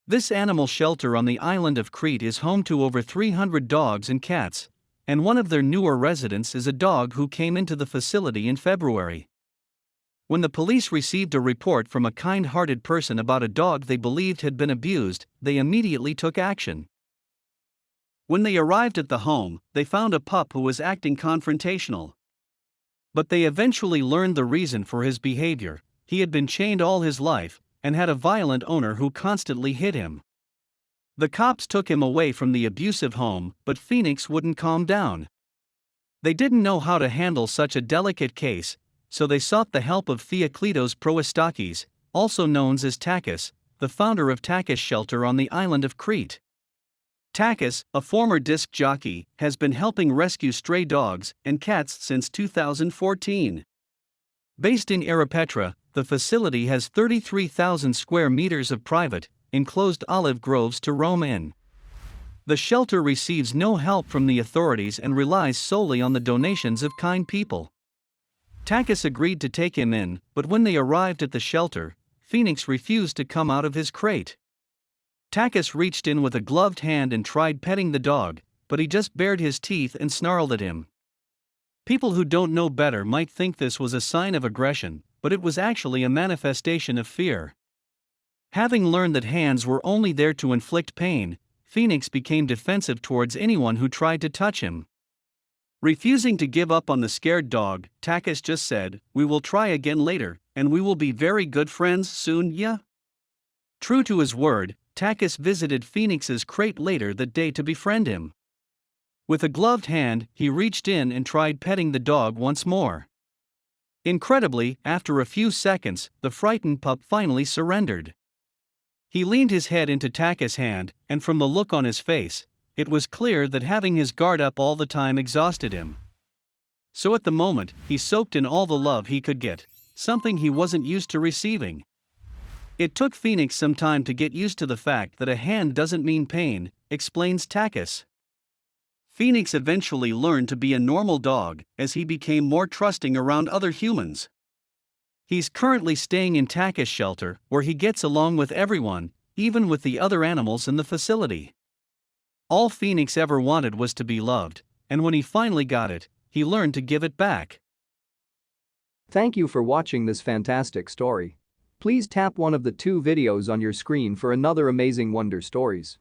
This animal shelter on the island of Crete is home to over 300 dogs and cats, and one of their newer residents is a dog who came into the facility in February. When the police received a report from a kind-hearted person about a dog they believed had been abused, they immediately took action. When they arrived at the home, they found a pup who was acting confrontational. But they eventually learned the reason for his behavior. He had been chained all his life, and had a violent owner who constantly hit him. The cops took him away from the abusive home, but Phoenix wouldn't calm down. They didn't know how to handle such a delicate case, so they sought the help of Theoklitos Proistakis, also known as Takis, the founder of Takis Shelter on the island of Crete. Takis, a former disc jockey, has been helping rescue stray dogs and cats since 2014. Based in Eripetra, the facility has 33,000 square meters of private, enclosed olive groves to roam in. The shelter receives no help from the authorities and relies solely on the donations of kind people. Takis agreed to take him in, but when they arrived at the shelter, Phoenix refused to come out of his crate. Takis reached in with a gloved hand and tried petting the dog, but he just bared his teeth and snarled at him. People who don't know better might think this was a sign of aggression, but it was actually a manifestation of fear. Having learned that hands were only there to inflict pain, Phoenix became defensive towards anyone who tried to touch him. Refusing to give up on the scared dog, Takis just said, "We will try again later, and we will be very good friends soon, yeah?" True to his word, Takis visited Phoenix's crate later that day to befriend him. With a gloved hand, he reached in and tried petting the dog once more. Incredibly, after a few seconds, the frightened pup finally surrendered. He leaned his head into Takis' hand, and from the look on his face, it was clear that having his guard up all the time exhausted him. So at the moment, he soaked in all the love he could get, something he wasn't used to receiving. It took Phoenix some time to get used to the fact that a hand doesn't mean pain, explains Takis. Phoenix eventually learned to be a normal dog as he became more trusting around other humans. He's currently staying in Takis Shelter, where he gets along with everyone, even with the other animals in the facility. All Phoenix ever wanted was to be loved, and when he finally got it, he learned to give it back. Thank you for watching this fantastic story. Please tap one of the two videos on your screen for another amazing Wonder Stories.